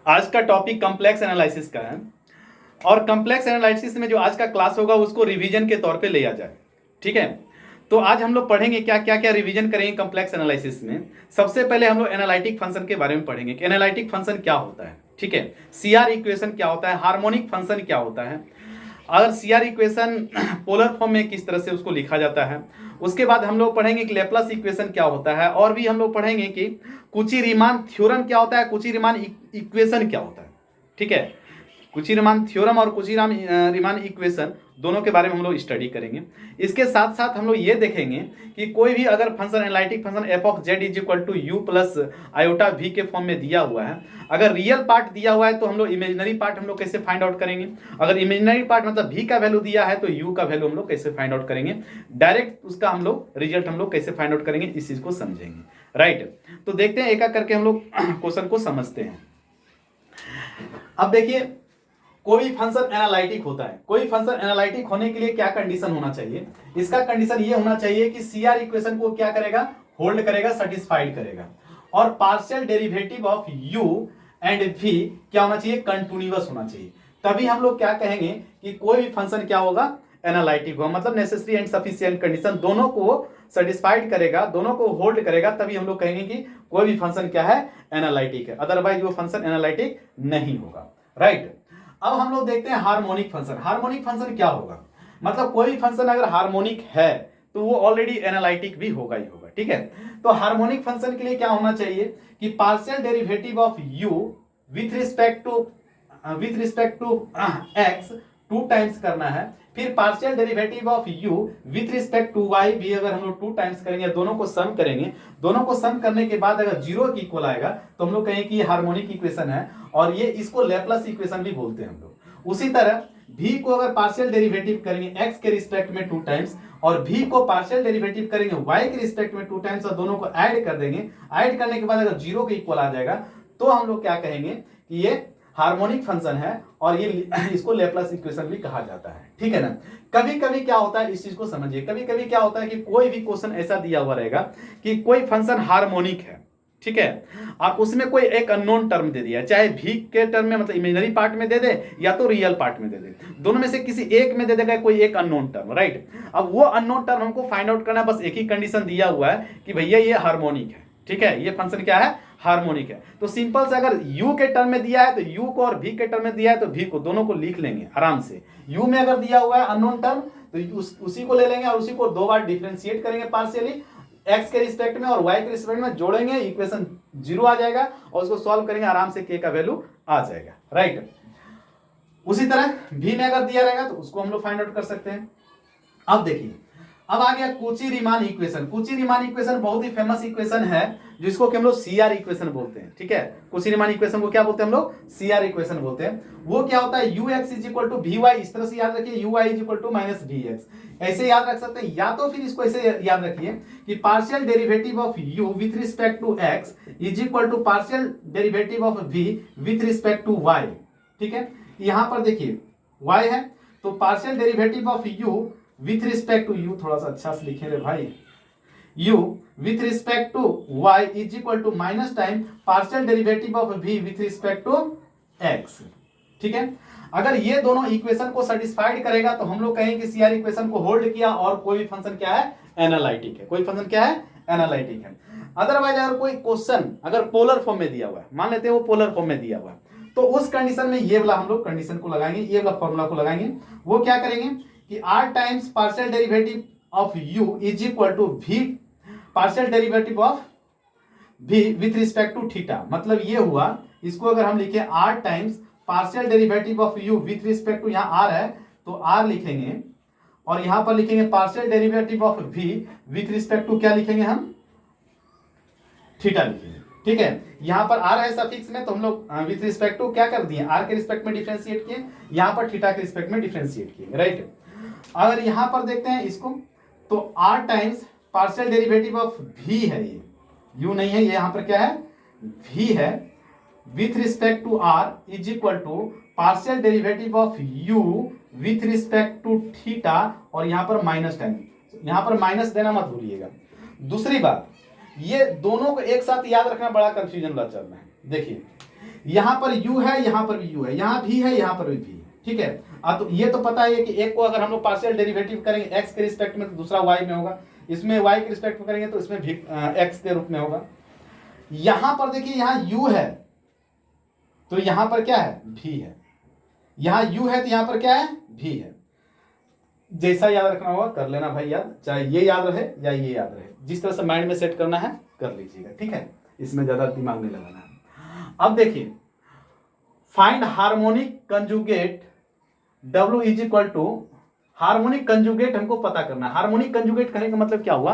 आज का topic complex analysis का है और कॉम्प्लेक्स एनालिसिस में जो आज का क्लास होगा उसको रिवीजन के तौर पे लिया जाए। ठीक है, तो आज हम लोग पढ़ेंगे क्या क्या क्या रिवीजन करेंगे कॉम्प्लेक्स एनालिसिस में। सबसे पहले हम लोग एनालिटिक फंक्शन के बारे में पढ़ेंगे कि एनालिटिक फंक्शन क्या होता है। ठीक है, सीआर इक्वेशन क्या होता है, हार्मोनिक फंक्शन क्या होता है, अगर सीआर इक्वेशन पोलर फॉर्म में किस तरह से उसको लिखा जाता है। उसके बाद हम लोग पढ़ेंगे कि लेप्लास इक्वेशन क्या होता है और भी हम लोग पढ़ेंगे कि कुची-रीमान थ्योरम क्या होता है, कुची-रीमान इक्वेशन क्या होता है। ठीक है, कुची-रीमान थ्योरम और कुची-रीमान इक्वेशन दोनों के बारे में हम लोग स्टडी करेंगे। इसके साथ साथ हम लोग ये देखेंगे कि कोई भी अगर function analytic function f of z is equal to u plus iota v के फॉर्म में दिया हुआ है, अगर रियल पार्ट दिया हुआ है तो हम लोग इमेजिनरी पार्ट हम लोग कैसे फाइंड आउट करेंगे। अगर इमेजिनरी पार्ट मतलब v का वैल्यू दिया है तो u का वैल्यू हम लोग कैसे फाइंड आउट करेंगे, डायरेक्ट उसका हम लोग रिजल्ट हम लोग कैसे फाइंड आउट करेंगे, इस चीज को समझेंगे। राइट, तो देखते हैं एक एक करके हम लोग क्वेश्चन को समझते हैं। अब देखिए, कोई फंक्शन एनालिटिक होता है, कोई फंक्शन एनालिटिक होने के लिए क्या कंडीशन होना चाहिए। इसका कंडीशन ये होना चाहिए कि सीआर इक्वेशन को क्या करेगा, होल्ड करेगा, सेटिस्फाइड करेगा, और partial derivative of u and v क्या होना चाहिए, कंटिन्यूअस होना चाहिए। तभी हम लोग क्या कहेंगे कि कोई भी फंक्शन क्या होगा, एनालिटिक होगा। मतलब नेसेसरी एंड सफिशिएंट कंडीशन दोनों को सेटिस्फाइड करेगा, दोनों को होल्ड करेगा, तभी हम लोग कहेंगे कि कोई भी फंक्शन क्या है, एनालिटिक है। अदरवाइज वो फंक्शन एनालिटिक नहीं होगा। राइट, अब हम लोग देखते हैं हार्मोनिक फंक्शन। हार्मोनिक फंक्शन क्या होगा, मतलब कोई भी फंक्शन अगर हार्मोनिक है तो वो ऑलरेडी एनालिटिक भी होगा ही होगा। ठीक है, तो हार्मोनिक फंक्शन के लिए क्या होना चाहिए कि partial derivative of u with respect to x 2 times करना है, फिर partial derivative of u with respect to y भी अगर हम लोग 2 टाइम्स करेंगे, दोनों को सम करेंगे, दोनों को सम करने के बाद अगर 0 के इक्वल आएगा तो हम लोग कहेंगे कि ये हार्मोनिक इक्वेशन है, और ये इसको लेप्लास इक्वेशन भी बोलते हैं हम लोग। उसी तरह v को अगर पार्शियल डेरिवेटिव करेंगे x के रिस्पेक्ट में 2 टाइम्स, और v को पार्शियल डेरिवेटिव करेंगे y के रिस्पेक्ट में 2 टाइम्स, और दोनों को ऐड कर देंगे। ऐड करने के बाद अगर 0 के इक्वल आ जाएगा तो हम लोग क्या कहेंगे कि ये हार्मोनिक फंक्शन है, और ये इसको लेप्लास इक्वेशन भी कहा जाता है। ठीक है ना। कभी कभी क्या होता है, इस चीज को समझिए, कभी कभी क्या होता है कि कोई भी क्वेश्चन ऐसा दिया हुआ रहेगा कि कोई फंक्शन हार्मोनिक है, ठीक है, और उसमें कोई एक अननोन टर्म दे दिया, चाहे भी के टर्म में मतलब इमेजिनरी पार्ट में दे दे या तो रियल पार्ट में दे दे, दोनों में से किसी एक में दे देगा कोई एक अननोन टर्म। राइट, अब वो अननोन टर्म हमको फाइंड आउट करना है, बस एक ही कंडीशन दिया हुआ है कि भैया ये हार्मोनिक है। ठीक है, ये फंक्शन क्या है, हार्मोनिक है। तो सिंपल से अगर u के टर्म में दिया है तो u को, और v के टर्म में दिया है तो v को, दोनों को लिख लेंगे आराम से। u में अगर दिया हुआ है अननोन टर्म तो उसी को ले लेंगे और उसी को 2 बार डिफरेंशिएट करेंगे पार्शियली, x के रिस्पेक्ट में और y के रिस्पेक्ट में जोड़ेंगे, इक्वेशन 0 आ जाएगा, और उसको सॉल्व करेंगे आराम से, k का वैल्यू आ जाएगा। राइट, उसी तरह v में अगर दिया रहेगा तो उसको हम लोग फाइंड आउट कर सकते हैं। अब देखिए, अब आ गया कुची-रीमान इक्वेशन। कुची-रीमान इक्वेशन बहुत ही फेमस इक्वेशन है जिसको कि हम लोग सीआर इक्वेशन बोलते हैं। ठीक है, कुची-रीमान इक्वेशन को क्या बोलते हैं हम लोग, सीआर इक्वेशन बोलते हैं। वो क्या होता है, ux is equal to v y, इस तरह से याद रखिए, ui is equal to minus v x, ऐसे याद रख सकते हैं। या तो फिर इसको ऐसे याद रखिए कि partial derivative of u with respect to x is equal to partial derivative of v with respect to y। ठीक है, यहां पर देखिए y है तो partial derivative of u with respect to u, थोड़ा सा अच्छा से लिखे रे भाई, u with respect to y is equal to minus time partial derivative of v with respect to x। ठीक है, अगर ये दोनों इक्वेशन को सेटिस्फाइड करेगा तो हम लोग कहेंगे कि सीआर इक्वेशन को होल्ड किया, और कोई भी फंक्शन क्या है, एनालिटिक है। कोई फंक्शन क्या है, एनालिटिक है। अदरवाइज अगर कोई क्वेश्चन अगर पोलर फॉर्म में दिया हुआ है, मान लेते हैं वो पोलर फॉर्म में दिया हुआ है, तो उस कंडीशन में ये वाला हम लोग कंडीशन को लगाएंगे, ये वाला फॉर्मूला को लगाएंगे। वो क्या करेंगे कि r times partial derivative of u is equal to v partial derivative of v with respect to theta. मतलब ये हुआ, इसको अगर हम लिखे r times partial derivative of u with respect to, यहाँ r है तो r लिखेंगे, और यहां पर लिखेंगे partial derivative of v with respect to, क्या लिखेंगे हम, थीटा लिखेंगे। ठीक है, यहां पर r है सफिक्स में तो हम लोग विथ रिस्पेक्ट टू क्या कर दिए, r के रिस्पेक्ट में डिफरेंशिएट किए, यहां पर थीटा के रिस्पेक्ट में डिफरेंशिएट किए। राइट, अगर यहां पर देखते हैं इसको तो r times partial derivative of v है, ये u नहीं है, ये यहां पर क्या है, v है, with respect to r is equal to partial derivative of u with respect to theta, और यहां पर माइनस टाइम, यहां पर माइनस देना मत भूलिएगा। दूसरी बात, ये दोनों को एक साथ याद रखना बड़ा कंफ्यूजन वाला चल रहा है। देखिए यहाँ पर u है, यहाँ पर भी u है, यहाँ भी है, यहाँ पर भी है, ठीक है। तो ये तो पता है कि एक को अगर हम लोग पार्शियल डेरिवेटिव करेंगे x के रिस्पेक्ट में तो दूसरा y में होगा, इसमें y के रिस्पेक्ट में करेंगे तो इसमें भी x के रूप में होगा। यहां पर देखिए यहाँ u है तो यहां पर क्या है, v है, यहाँ u है तो यहां पर क्या है, v है। जैसा याद रखना होगा कर लेना भाई याद, चाहे ये याद रहे या ये याद रहे, जिस तरह से माइंड में सेट करना है कर लीजिएगा, ठीक है, इसमें ज्यादा दिमाग नहीं लगाना है। अब देखिए find harmonic conjugate W is equal to, harmonic conjugate हमको पता करना है। हार्मोनिक कंजुगेट कहने का मतलब क्या हुआ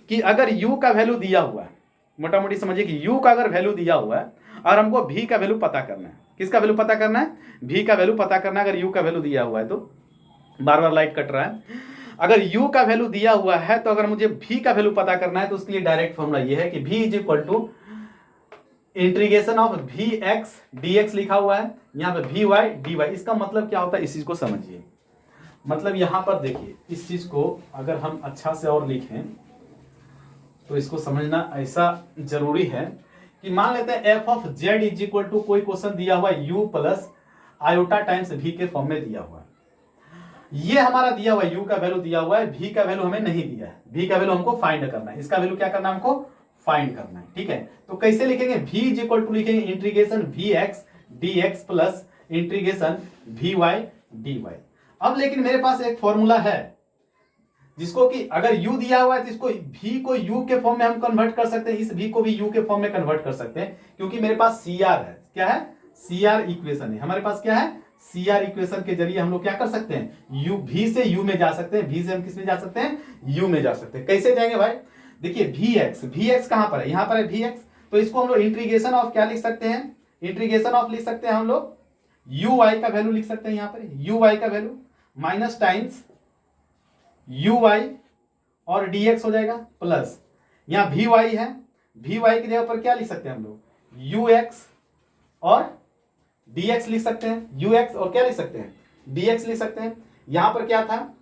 कि अगर u का वैल्यू दिया हुआ है, मोटा मोटी समझिए कि u का अगर वैल्यू दिया हुआ है और हमको v का वैल्यू पता करना है, किसका वैल्यू पता करना है, v का वैल्यू पता करना है। अगर u का वैल्यू दिया हुआ है तो बार बार लाइट कट रहा है, अगर u का वैल्यू दिया हुआ है तो अगर मुझे v का वैल्यू पता करना है तो उसके लिए डायरेक्ट फॉर्मूला ये है कि v is equal to integration of v x d x लिखा हुआ है, यहाँ पे वी वाई डी वाई। इसका मतलब क्या होता है इस चीज को समझिए। मतलब यहां पर देखिए इस चीज को अगर हम अच्छा से और लिखें तो इसको समझना ऐसा जरूरी है कि मान लेते हैं f of z is equal to, कोई क्वेश्चन दिया हुआ है u plus iota times v के फॉर्म में दिया हुआ है। ये हमारा दिया हुआ है, u का वैल्यू दिया हुआ है, v का वैल्यू हमें नहीं दिया है, v का वैल्यू हमको फाइंड करना है, इसका वैल्यू क्या करना है हमको फाइंड करना है, ठीक है। तो कैसे लिखेंगे, v इज इक्वल टू लिखेंगे integration v x d x plus integration v y d y. अब लेकिन मेरे पास एक फॉर्मूला है जिसको कि अगर u दिया हुआ है तो इसको v को u के फॉर्म में हम कन्वर्ट कर सकते हैं, इस v को भी u के फॉर्म में कन्वर्ट कर सकते हैं, क्योंकि मेरे पास CR है। क्या है, CR इक्वेशन है हमारे पास। क्या है, CR इक्वेशन के जरिए हम लोग क्या कर सकते हैं, u v से u में जा सकते हैं, v से हम किस में जा सकते हैं, u में जा सकते हैं। कैसे जाएंगे भाई, देखिए vx कहां पर है, यहां पर है vx, तो इसको हम लोग इंटीग्रेशन ऑफ क्या लिख सकते हैं, इंटीग्रेशन ऑफ लिख सकते हैं हम लोग uy का वैल्यू लिख सकते हैं, यहां पर uy का वैल्यू माइनस टाइम्स uy और dx हो जाएगा प्लस यहां vy है, vy की जगह पर क्या लिख सकते हैं हम लोग ux और dx लिख सकते हैं, ux और क्या लिख सकते हैं dx लिख सकते हैं। यहां पर क्या था,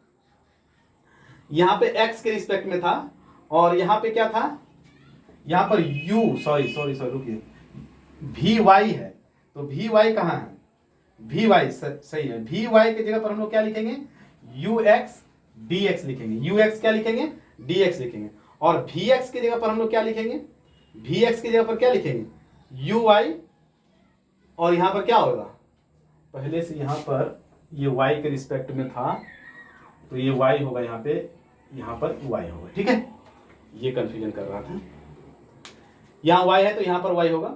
यहां पे x के रिस्पेक्ट में था और यहां पे क्या था, यहां पर सॉरी रुकिए, vy है तो vy कहां है, vy सही है, vy की जगह पर हम लोग क्या लिखेंगे ux dx लिखेंगे, ux क्या लिखेंगे dx लिखेंगे, और vx की जगह पर हम लोग क्या लिखेंगे, vx की जगह पर क्या लिखेंगे uy, और यहां पर क्या होगा, पहले से यहां पर ये y के रिस्पेक्ट में था तो ये y होगा, यहां पर y होगा, ठीक है। ये कंफ्यूजन कर रहा था, यहां y है तो यहां पर y होगा।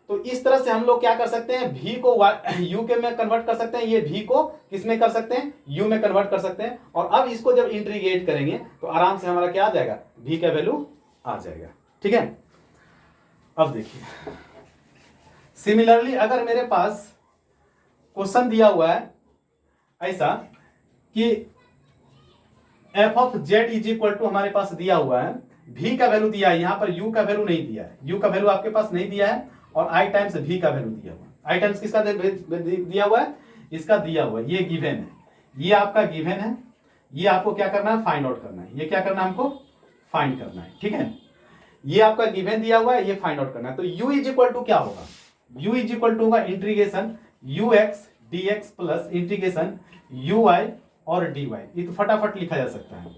तो इस तरह से हम लोग क्या कर सकते हैं, v को u के में कन्वर्ट कर सकते हैं, ये v को किस में कर सकते हैं, u में कन्वर्ट कर सकते हैं, और अब इसको जब इंटीग्रेट करेंगे तो आराम से हमारा क्या आ जाएगा, v का वैल्यू आ जाएगा, ठीक है। अब देखिए सिमिलरली अगर मेरे पास क्वेश्चन दिया हुआ है ऐसा कि f of z is equal to, हमारे पास दिया हुआ है v का वैल्यू दिया है, यहां पर u का वैल्यू नहीं दिया है, u का वैल्यू आपके पास नहीं दिया है, और i टाइम्स v का वैल्यू दिया हुआ है। i टाइम्स किसका दिया हुआ है, इसका दिया हुआ है, ये गिवन है, ये आपका गिवन है, ये आपको क्या करना है फाइंड आउट करना है, ये क्या करना है हमको फाइंड करना है, ठीक है। ये आपका गिवन दिया हुआ है, ये फाइंड आउट करना है। तो u इज इक्वल टू क्या होगा, u इज इक्वल टू होगा integration ux dx plus integration uy और dy, ये तो फटाफट लिखा जा सकता है।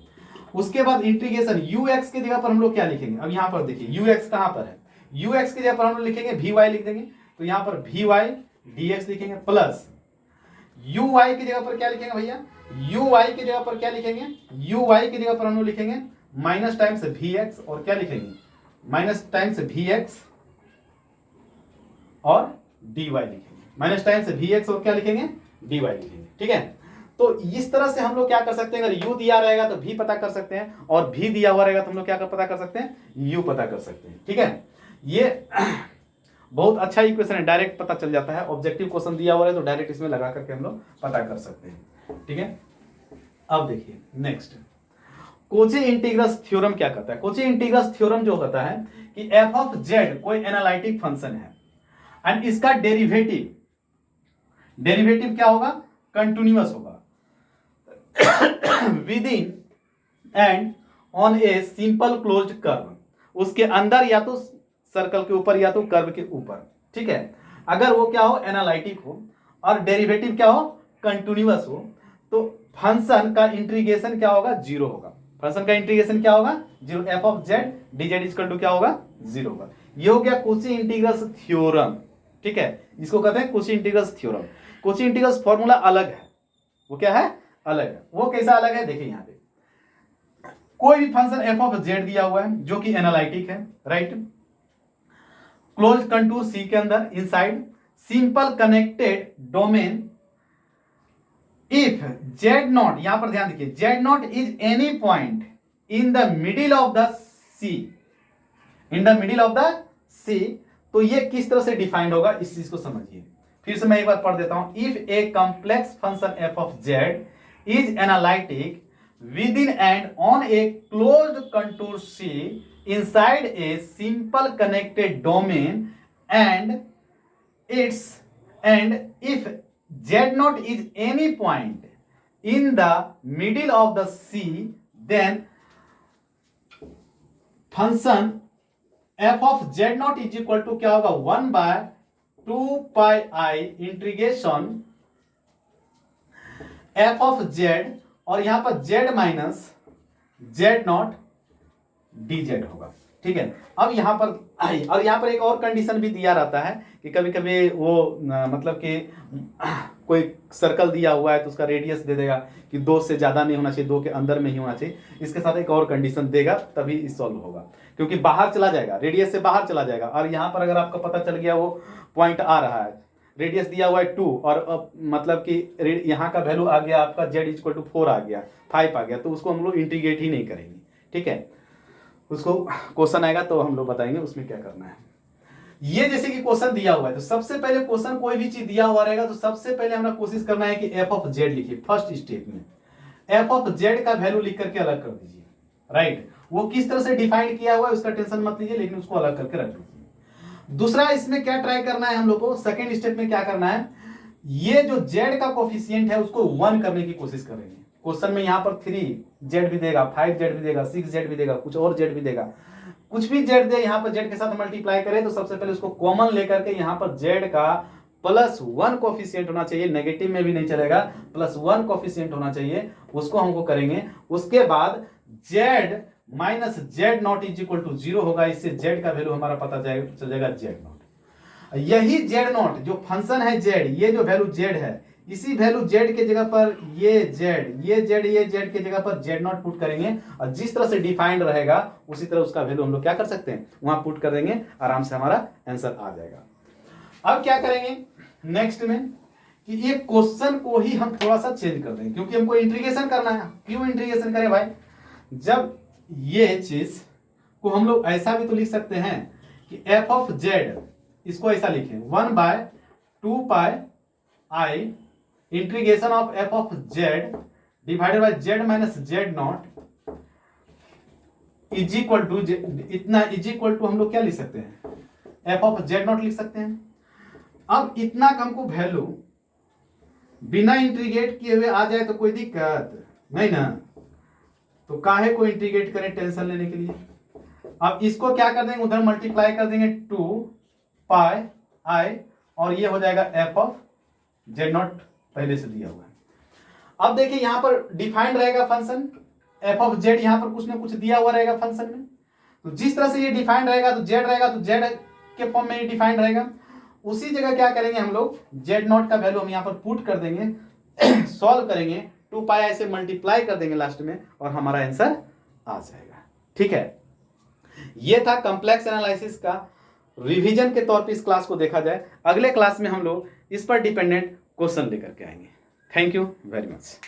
उसके बाद इंटीग्रेशन ux की जगह पर हम लोग क्या लिखेंगे, अब यहां पर देखिए ux कहां पर है, ux की जगह पर हम लोग लिखेंगे vy लिख देंगे, तो यहां पर vy dx लिखेंगे प्लस uy की जगह पर क्या लिखेंगे भैया, uy की जगह पर क्या लिखेंगे, uy की जगह पर हम लोग लिखेंगे माइनस टाइम्स vx और क्या लिखेंगे माइनस टाइम्स vx और dy लिखेंगे, माइनस टाइम्स vx और क्या लिखेंगे dy लिखेंगे, ठीक है। तो इस तरह से हम लोग क्या कर सकते हैं, अगर u दिया रहेगा तो v पता कर सकते हैं, और v दिया हुआ रहेगा तो हम लोग क्या पता कर सकते हैं, u पता कर सकते हैं, ठीक है। ये बहुत अच्छा इक्वेशन है, डायरेक्ट पता चल जाता है, ऑब्जेक्टिव क्वेश्चन दिया हुआ है तो डायरेक्ट इसमें लगा करके हम लोग पता कर सकते हैं, ठीक है। अब देखिए नेक्स्ट, कोची इंटीग्रस थ्योरम क्या कहता है। कोची इंटीग्रस थ्योरम जो होता है कि f ऑफ z कोई एनालिटिक फंक्शन है एंड इसका डेरिवेटिव क्या होगा, कंटिन्यूअस होगा with in and on a simple closed curve, उसके अंदर या तो सर्कल के ऊपर या तो कर्व के ऊपर, ठीक है। अगर वो क्या हो, एनालिटिक हो और डेरिवेटिव क्या हो, कंटिन्यूअस हो, तो फंक्शन का इंटीग्रेशन क्या होगा, जीरो होगा। फंक्शन का इंटीग्रेशन क्या होगा, zero. F of z d z equal to क्या होगा, जीरो होगा। ये हो गया कोशी इंटीग्रल्स थ्योरम। ठीक है, इसको कहते हैं Cauchy integrals theorem. Cauchy integrals formula अलग है, वो क्या है, अलग है। वो कैसा अलग है, देखिए यहाँ पे कोई भी फंक्शन एफ ऑफ जेड दिया हुआ है जो कि एनालिटिक है, राइट, क्लोज कंटूर सी के अंदर, inside simple connected domain, if z naught, यहां पर ध्यान देखिए, z not is any point in the middle of the C, in the middle of the C, तो ये किस तरह से डिफाइंड होगा, इस चीज को समझिए। फिर से मैं एक बार पढ़ देता हूं। If a complex function f of z is analytic within and on a closed contour C inside a simple connected domain and if Z naught is any point in the middle of the C, then function f of Z naught is equal to क्या होगा, 1 by 2 pi I integration f of Z, और यहां पर z minus z not D Z होगा। ठीक है, अब यहां पर और यहां पर एक और कंडीशन भी दिया रहता है कि कभी कभी वो मतलब कि कोई सर्कल दिया हुआ है तो उसका रेडियस दे देगा कि 2 से ज्यादा नहीं होना चाहिए, 2 के अंदर में ही होना चाहिए। इसके साथ एक और कंडीशन देगा तभी सॉल्व होगा, क्योंकि बाहर चला जाएगा, रेडियस से बाहर चला जाएगा। और यहां पर अगर आपको पता चल गया वो पॉइंट आ रहा है, रेडियस दिया हुआ है 2 और मतलब कि यहाँ का वैल्यू आ गया आपका z इक्वल टू 4 आ गया, 5 आ गया, तो उसको हम लोग इंटीग्रेट ही नहीं करेंगे। ठीक है, उसको क्वेश्चन आएगा तो हम लोग बताएंगे उसमें क्या करना है। ये जैसे कि क्वेश्चन दिया हुआ है तो सबसे पहले क्वेश्चन कोई भी चीज दिया हुआ रहेगा तो सबसे पहले हमें कोशिश करना है कि एफ ऑफ जेड लिखिए। फर्स्ट स्टेप में एफ ऑफ जेड का वैल्यू लिख करके अलग कर दीजिए, राइट। वो किस तरह से डिफाइन किया हुआ है उसका टेंशन मत लीजिए, लेकिन उसको अलग करके रख दीजिए। दूसरा इसमें क्या ट्राई करना है हम लोग को, सेकेंड स्टेप में क्या करना है, ये जो जेड का कोफिशिएंट है उसको 1 करने की कोशिश करेंगे। क्वेश्चन में यहां पर 3 जेड भी देगा, 5 जेड भी देगा, 6 जेड भी देगा, कुछ और जेड भी देगा, कुछ भी जेड दे, यहां पर जेड के साथ मल्टीप्लाई करें तो सबसे पहले उसको कॉमन लेकर के यहां पर जेड का +1 कोफिशिएंट होना चाहिए, नेगेटिव में भी नहीं चलेगा, +1 कोफिशिएंट होना चाहिए, उसको हमको करेंगे। उसके बाद z minus z not is equal to 0 होगा, इससे जेड का वैल्यू हमारा पता चल जाएगा जेड नॉट। यही जेड नॉट जो फंक्शन है जेड, ये जो वैल्यू जेड है, इसी वैल्यू जेड के जगह पर ये जेड के जगह पर जेड नॉट पुट करेंगे और जिस तरह से डिफाइंड रहेगा उसी तरह उसका वैल्यू हम लोग क्या कर सकते हैं, वहां पुट कर देंगे, आराम से हमारा आंसर आ जाएगा। अब क्या करेंगे नेक्स्ट में कि ये क्वेश्चन को ही हम थोड़ा सा चेंज कर देंगे, क्योंकि हमको इंटीग्रेशन करना है। क्यों इंटीग्रेशन करें भाई, जब ये चीज को हम लोग ऐसा भी तो लिख सकते हैं कि एफ ऑफ जेड, इसको ऐसा लिखें 1 by 2 pi I integration of f of z divided by z minus z not is equal to, इतना इज इक्वल टू हम लोग क्या लिख सकते हैं, एफ ऑफ जेड नॉट लिख सकते हैं। अब इतना का हमको वैल्यू बिना इंटीग्रेट किए हुए आ जाए तो कोई दिक्कत नहीं ना, तो काहे को इंटीग्रेट करें टेंशन लेने के लिए। अब इसको क्या कर देंगे, उधर मल्टीप्लाई कर देंगे 2 pi I और ये हो जाएगा एफ ऑफ जेड नॉट पहले से दिया हुआ है। अब देखिए यहां पर डिफाइंड रहेगा फंक्शन एफ ऑफ जेड, यहां पर कुछ ना कुछ दिया हुआ रहेगा फंक्शन में, तो जिस तरह से ये डिफाइंड रहेगा तो जेड रहेगा तो जेड के फॉर्म में ये डिफाइंड रहेगा। उसी जगह क्या करेंगे हम लोग, जेड नॉट का वैल्यू हम यहां पर पुट कर देंगे, सॉल्व करेंगे, 2 pi ऐसे मल्टीप्लाई कर देंगे लास्ट में और हमारा आंसर आ जाएगा। ठीक है, ये था कॉम्प्लेक्स एनालिसिस का रिवीजन के तौर पे इस क्लास को देखा जाए। अगले क्लास में हम लोग इस पर डिपेंडेंट क्वेश्चन लेकर के आएंगे। Thank you very much.